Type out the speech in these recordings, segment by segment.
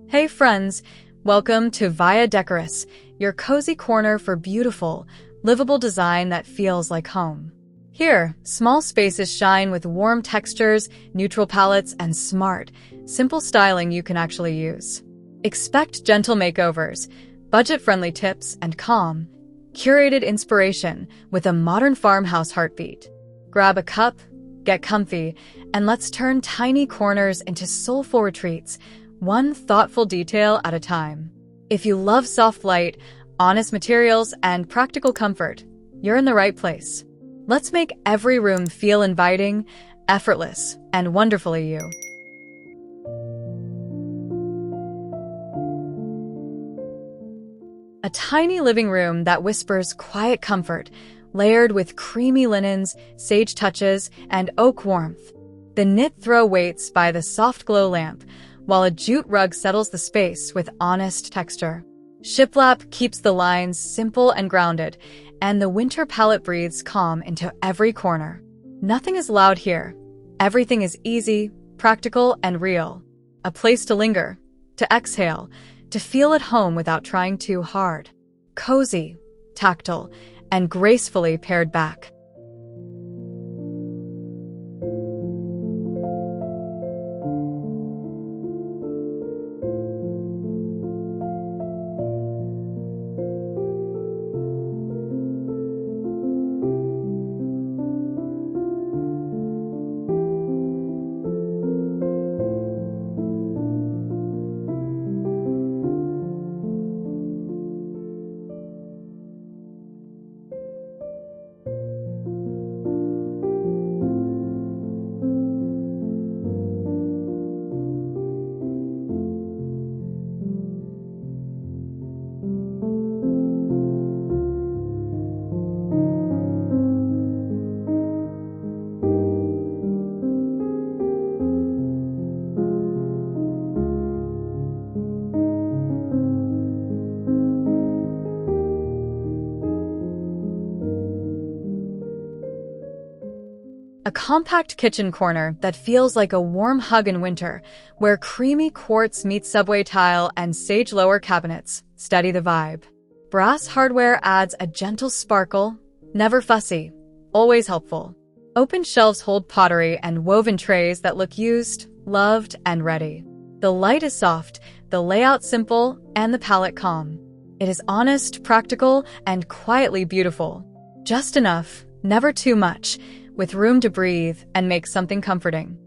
Hey friends, welcome to Via Decorous, your cozy corner for beautiful, livable design that feels like home. Here, small spaces shine with warm textures, neutral palettes, and smart, simple styling you can actually use. Expect gentle makeovers, budget-friendly tips, and calm, curated inspiration with a modern farmhouse heartbeat. Grab a cup, get comfy, and let's turn tiny corners into soulful retreats, one thoughtful detail at a time. If you love soft light, honest materials, and practical comfort, you're in the right place. Let's make every room feel inviting, effortless, and wonderfully you. A tiny living room that whispers quiet comfort, layered with creamy linens, sage touches, and oak warmth. The knit throw waits by the soft glow lamp, while a jute rug settles the space with honest texture. Shiplap keeps the lines simple and grounded, and the winter palette breathes calm into every corner. Nothing is loud here. Everything is easy, practical, and real. A place to linger, to exhale, to feel at home without trying too hard. Cozy, tactile, and gracefully pared back. A compact kitchen corner that feels like a warm hug in winter, where creamy quartz meets subway tile and sage lower cabinets steady the vibe. Brass hardware adds a gentle sparkle, never fussy, always helpful. Open shelves hold pottery and woven trays that look used, loved, and ready. The light is soft, the layout simple, and the palette calm. It is honest, practical, and quietly beautiful. Just enough, never too much, with room to breathe and make something comforting.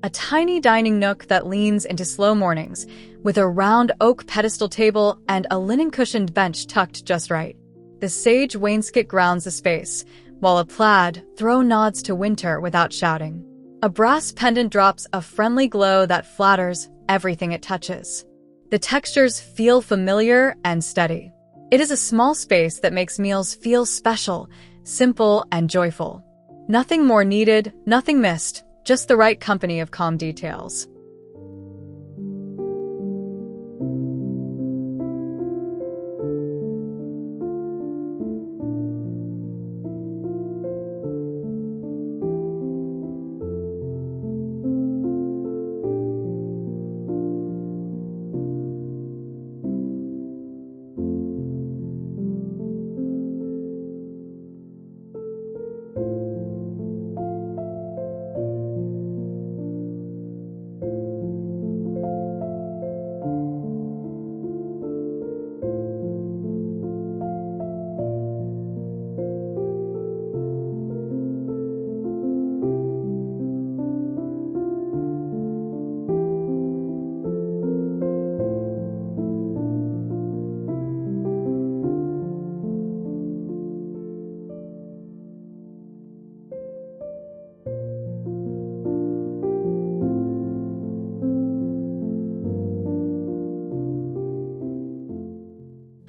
A tiny dining nook that leans into slow mornings, with a round oak pedestal table and a linen-cushioned bench tucked just right. The sage wainscot grounds the space, while a plaid throw nods to winter without shouting. A brass pendant drops a friendly glow that flatters everything it touches. The textures feel familiar and steady. It is a small space that makes meals feel special, simple, and joyful. Nothing more needed, nothing missed, just the right company of calm details.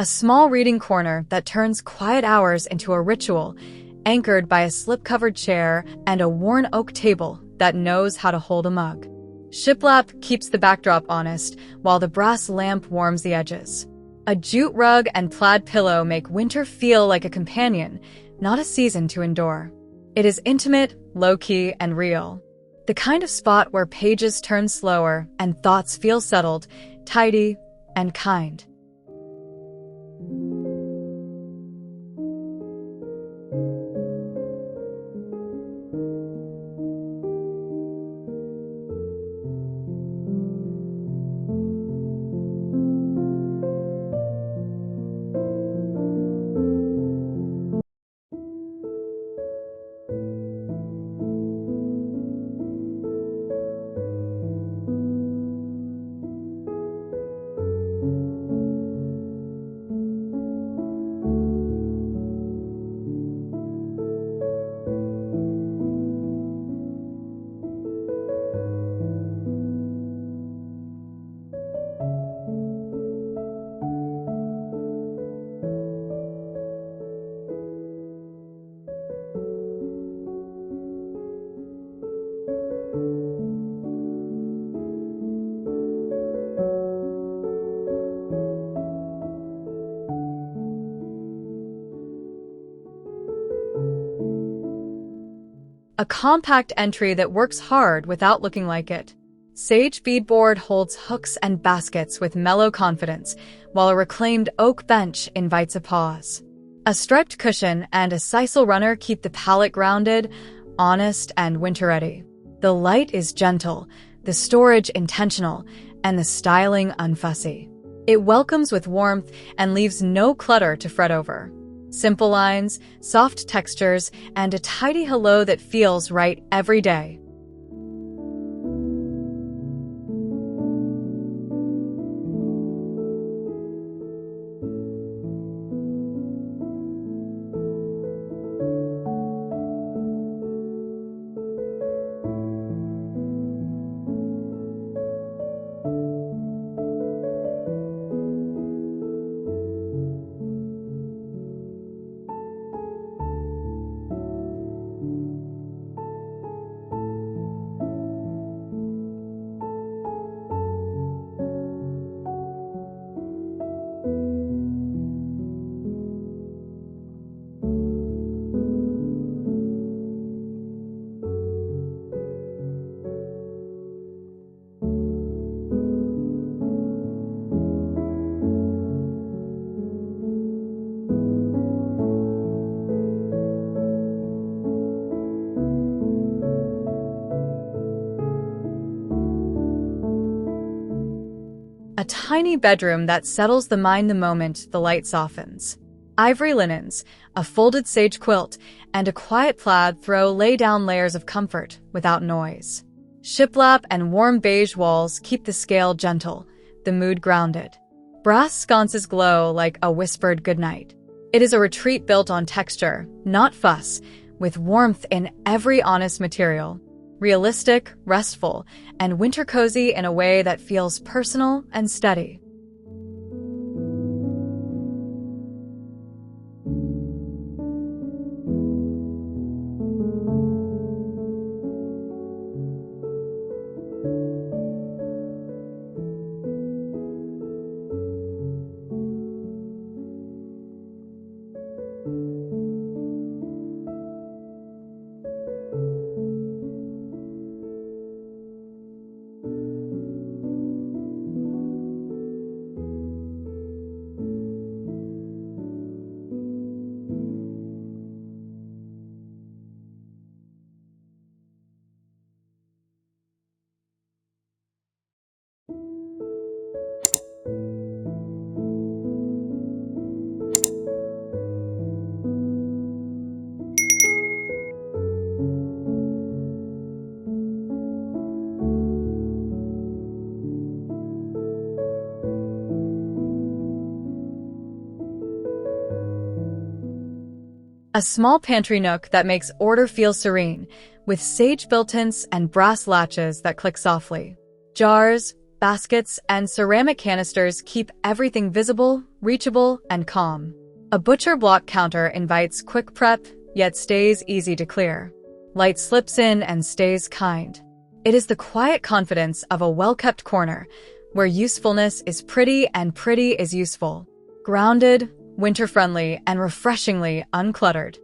A small reading corner that turns quiet hours into a ritual, anchored by a slip-covered chair and a worn oak table that knows how to hold a mug. Shiplap keeps the backdrop honest, while the brass lamp warms the edges. A jute rug and plaid pillow make winter feel like a companion, not a season to endure. It is intimate, low-key, and real. The kind of spot where pages turn slower and thoughts feel settled, tidy, and kind. A compact entry that works hard without looking like it. Sage beadboard holds hooks and baskets with mellow confidence, while a reclaimed oak bench invites a pause. A striped cushion and a sisal runner keep the palette grounded, honest, and winter-ready. The light is gentle, the storage intentional, and the styling unfussy. It welcomes with warmth and leaves no clutter to fret over. Simple lines, soft textures, and a tidy hello that feels right every day. A tiny bedroom that settles the mind the moment the light softens. Ivory linens, a folded sage quilt, and a quiet plaid lay down layers of comfort without noise. Shiplap and warm beige walls keep the scale gentle, the mood grounded. Brass sconces glow like a whispered goodnight. It is a retreat built on texture, not fuss, with warmth in every honest material. Realistic, restful, and winter cozy in a way that feels personal and steady. A small pantry nook that makes order feel serene, with sage built-ins and brass latches that click softly. Jars, baskets, and ceramic canisters keep everything visible, reachable, and calm. A butcher block counter invites quick prep, yet stays easy to clear. Light slips in and stays kind. It is the quiet confidence of a well-kept corner, where usefulness is pretty and pretty is useful. Grounded, winter-friendly, and refreshingly uncluttered.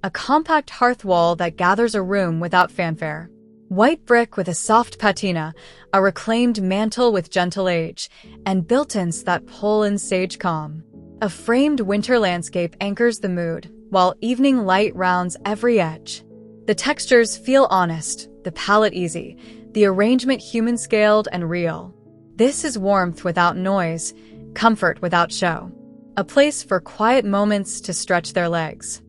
A compact hearth wall that gathers a room without fanfare. White brick with a soft patina, a reclaimed mantle with gentle age, and built-ins that pull in sage calm. A framed winter landscape anchors the mood, while evening light rounds every edge. The textures feel honest, the palette easy, the arrangement human-scaled and real. This is warmth without noise, comfort without show. A place for quiet moments to stretch their legs.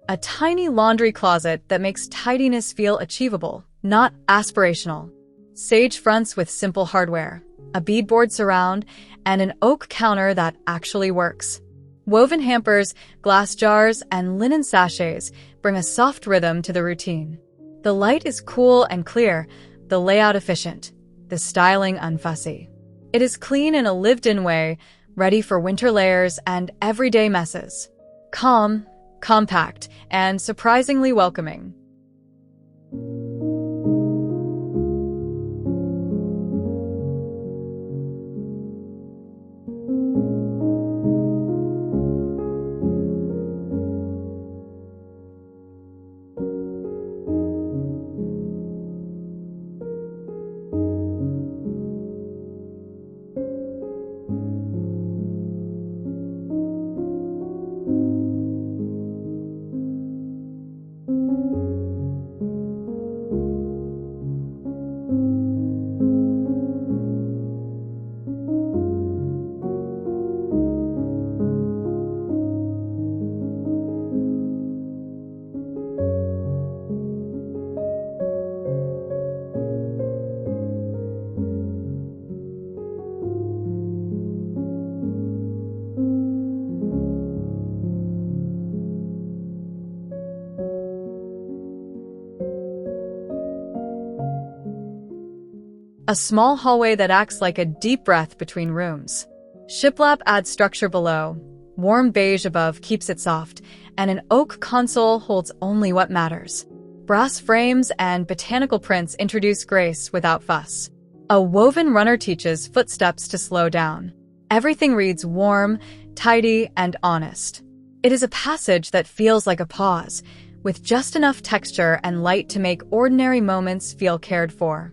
A tiny laundry closet that makes tidiness feel achievable, not aspirational. Sage fronts with simple hardware, a beadboard surround, and an oak counter that actually works. Woven hampers, glass jars, and linen sachets bring a soft rhythm to the routine. The light is cool and clear, the layout efficient, the styling unfussy. It is clean in a lived-in way, ready for winter layers and everyday messes. Calm, compact, and surprisingly welcoming. A small hallway that acts like a deep breath between rooms. Shiplap adds structure below, warm beige above keeps it soft, and an oak console holds only what matters. Brass frames and botanical prints introduce grace without fuss. A woven runner teaches footsteps to slow down. Everything reads warm, tidy, and honest. It is a passage that feels like a pause, with just enough texture and light to make ordinary moments feel cared for.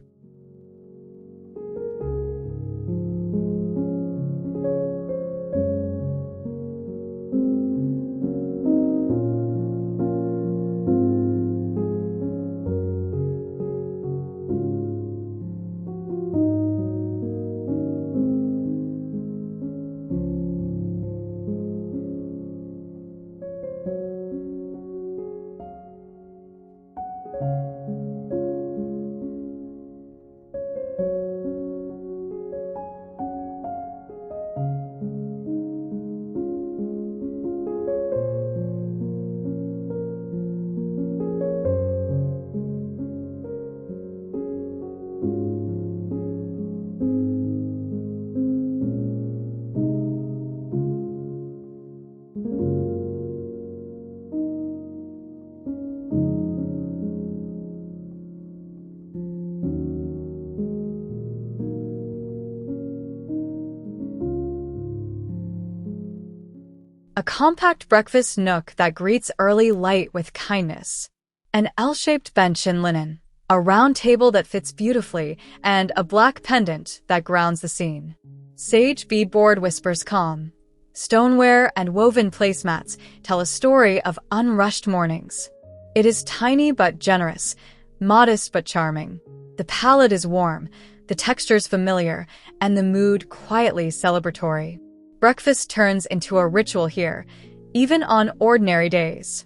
A compact breakfast nook that greets early light with kindness. An L-shaped bench in linen, a round table that fits beautifully, and a black pendant that grounds the scene. Sage beadboard whispers calm. Stoneware and woven placemats tell a story of unrushed mornings. It is tiny but generous, modest but charming. The palette is warm, the textures familiar, and the mood quietly celebratory. Breakfast turns into a ritual here, even on ordinary days.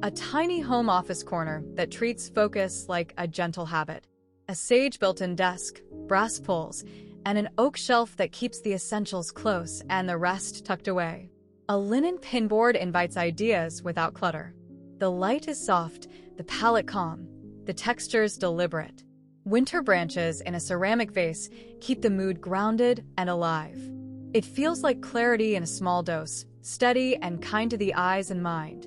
A tiny home office corner that treats focus like a gentle habit. A sage built-in desk, brass pulls, and an oak shelf that keeps the essentials close and the rest tucked away. A linen pinboard invites ideas without clutter. The light is soft, the palette calm, the textures deliberate. Winter branches in a ceramic vase keep the mood grounded and alive. It feels like clarity in a small dose, steady and kind to the eyes and mind.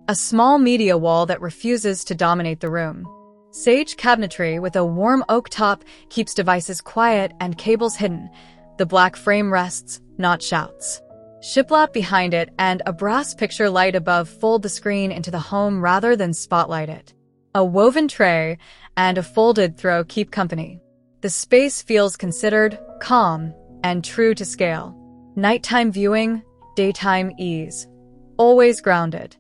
A small media wall that refuses to dominate the room. Sage cabinetry with a warm oak top keeps devices quiet and cables hidden. The black frame rests, not shouts. Shiplap behind it and a brass picture light above fold the screen into the home rather than spotlight it. A woven tray and a folded throw keep company. The space feels considered, calm, and true to scale. Nighttime viewing, daytime ease. Always grounded.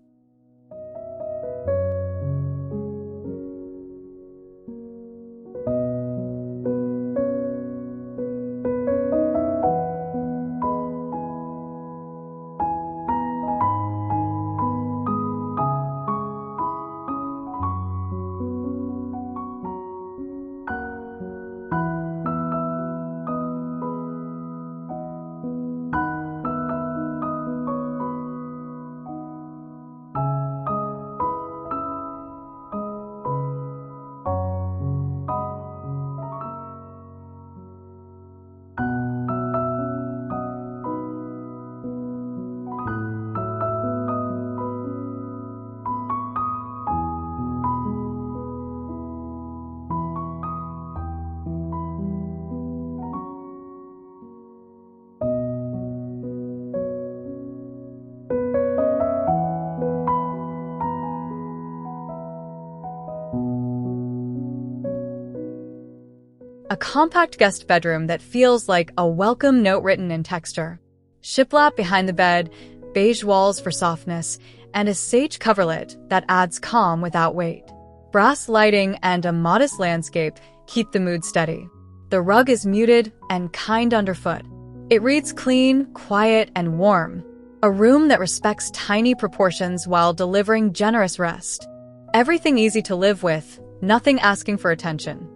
A compact guest bedroom that feels like a welcome note written in texture. Shiplap behind the bed, beige walls for softness, and a sage coverlet that adds calm without weight. Brass lighting and a modest landscape keep the mood steady. The rug is muted and kind underfoot. It reads clean, quiet, and warm. A room that respects tiny proportions while delivering generous rest. Everything easy to live with, nothing asking for attention.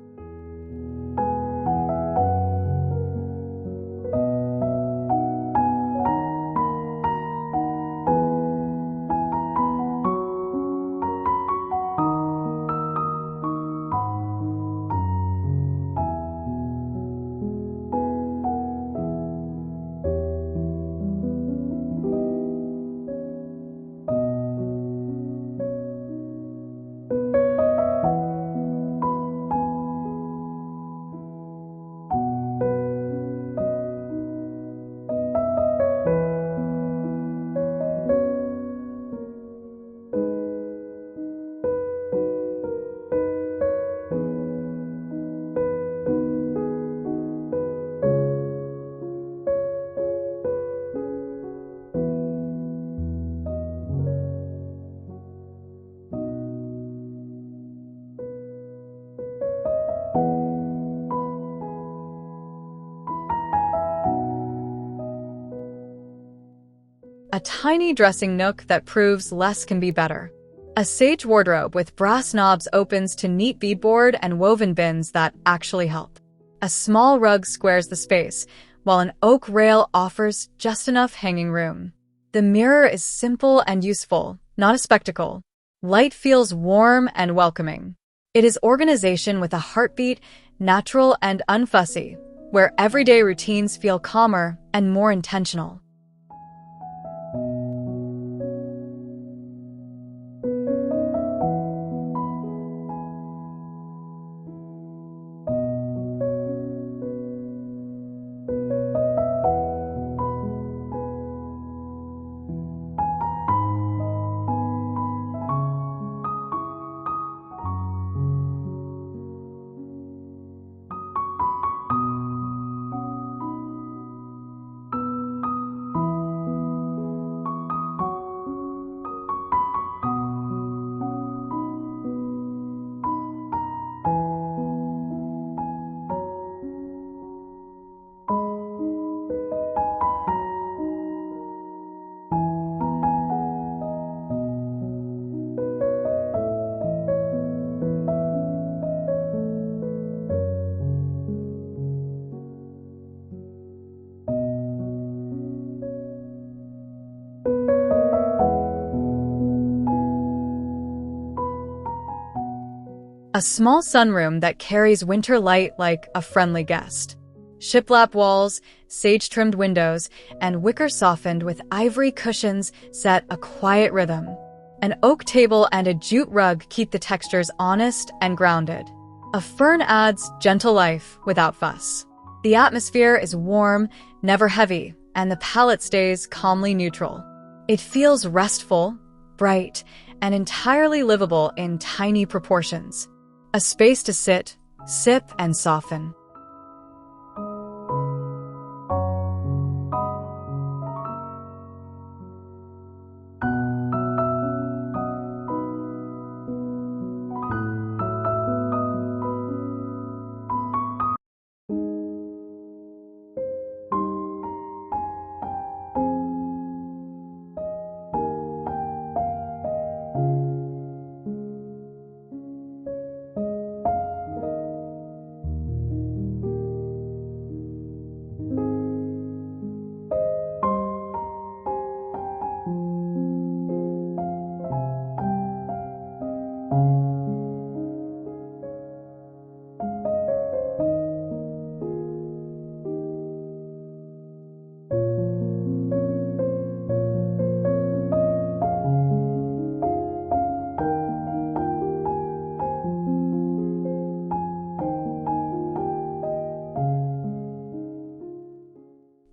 A tiny dressing nook that proves less can be better. A sage wardrobe with brass knobs opens to neat beadboard and woven bins that actually help. A small rug squares the space, while an oak rail offers just enough hanging room. The mirror is simple and useful, not a spectacle. Light feels warm and welcoming. It is organization with a heartbeat, natural and unfussy, where everyday routines feel calmer and more intentional. A small sunroom that carries winter light like a friendly guest. Shiplap walls, sage-trimmed windows, and wicker softened with ivory cushions set a quiet rhythm. An oak table and a jute rug keep the textures honest and grounded. A fern adds gentle life without fuss. The atmosphere is warm, never heavy, and the palette stays calmly neutral. It feels restful, bright, and entirely livable in tiny proportions. A space to sit, sip, and soften.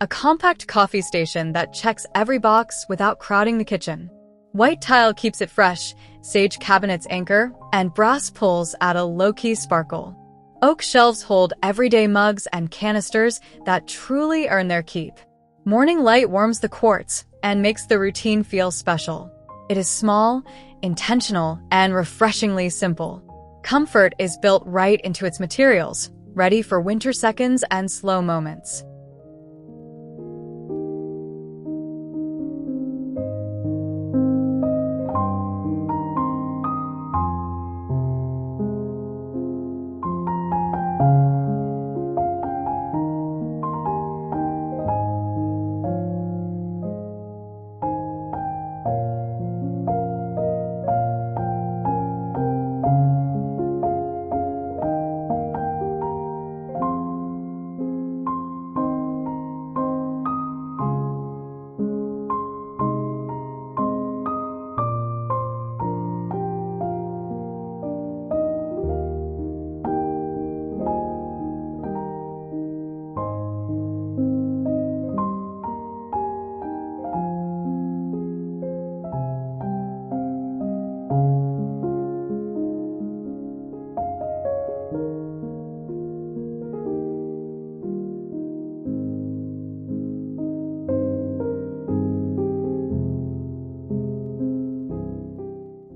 A compact coffee station that checks every box without crowding the kitchen. White tile keeps it fresh, sage cabinets anchor, and brass pulls add a low-key sparkle. Oak shelves hold everyday mugs and canisters that truly earn their keep. Morning light warms the quartz and makes the routine feel special. It is small, intentional, and refreshingly simple. Comfort is built right into its materials, ready for winter seconds and slow moments.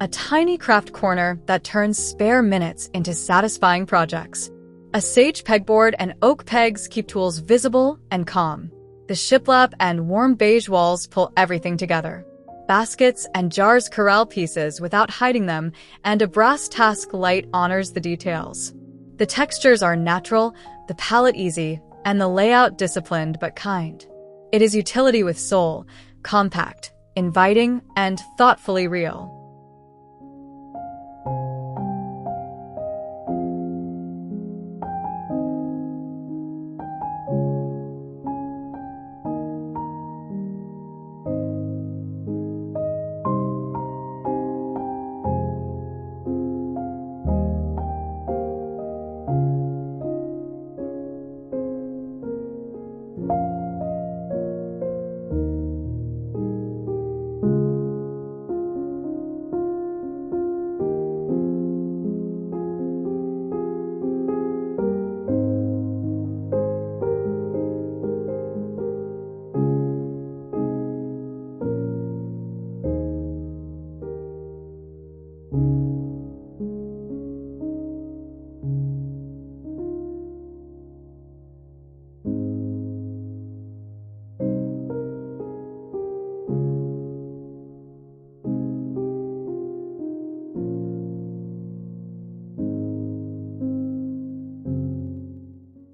A tiny craft corner that turns spare minutes into satisfying projects. A sage pegboard and oak pegs keep tools visible and calm. The shiplap and warm beige walls pull everything together. Baskets and jars corral pieces without hiding them, and a brass task light honors the details. The textures are natural, the palette easy, and the layout disciplined but kind. It is utility with soul, compact, inviting, and thoughtfully real.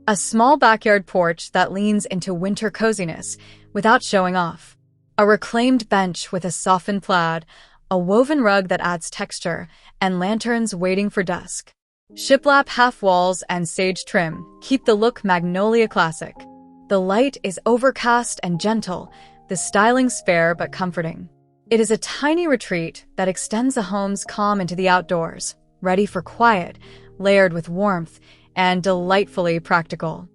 A small backyard porch that leans into winter coziness without showing off. A reclaimed bench with a softened plaid, a woven rug that adds texture, and lanterns waiting for dusk. Shiplap half walls and sage trim keep the look Magnolia classic. The light is overcast and gentle, the styling spare but comforting. It is a tiny retreat that extends the home's calm into the outdoors, ready for quiet, layered with warmth, and delightfully practical.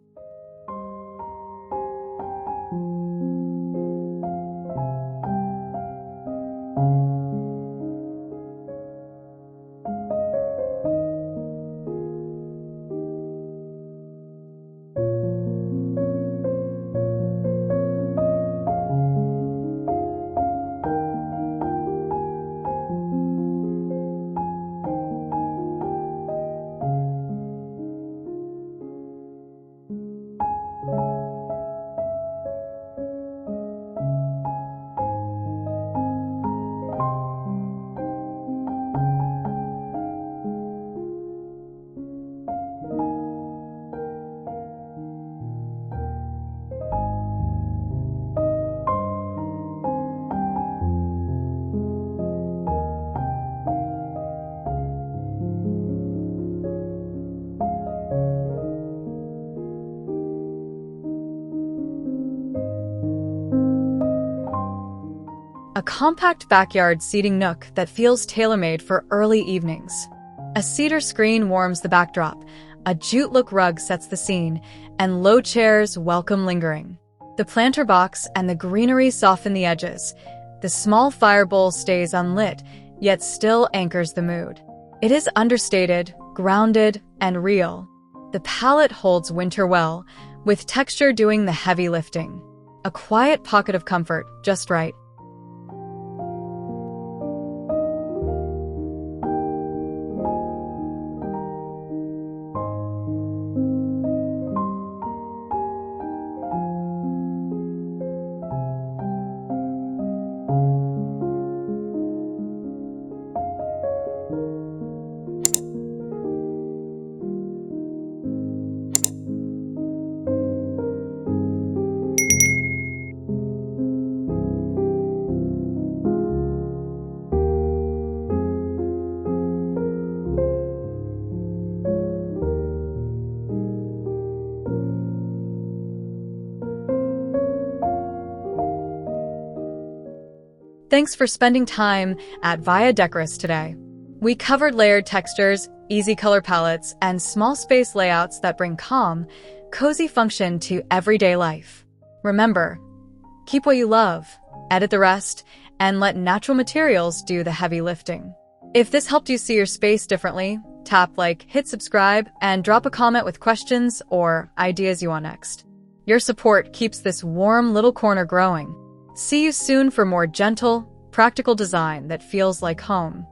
A compact backyard seating nook that feels tailor-made for early evenings. A cedar screen warms the backdrop, a jute-look rug sets the scene, and low chairs welcome lingering. The planter box and the greenery soften the edges. The small fire bowl stays unlit, yet still anchors the mood. It is understated, grounded, and real. The palette holds winter well, with texture doing the heavy lifting. A quiet pocket of comfort, just right. Thanks for spending time at Via Decorous today. We covered layered textures, easy color palettes, and small space layouts that bring calm, cozy function to everyday life. Remember, keep what you love, edit the rest, and let natural materials do the heavy lifting. If this helped you see your space differently, tap like, hit subscribe, and drop a comment with questions or ideas you want next. Your support keeps this warm little corner growing. See you soon for more gentle, practical design that feels like home.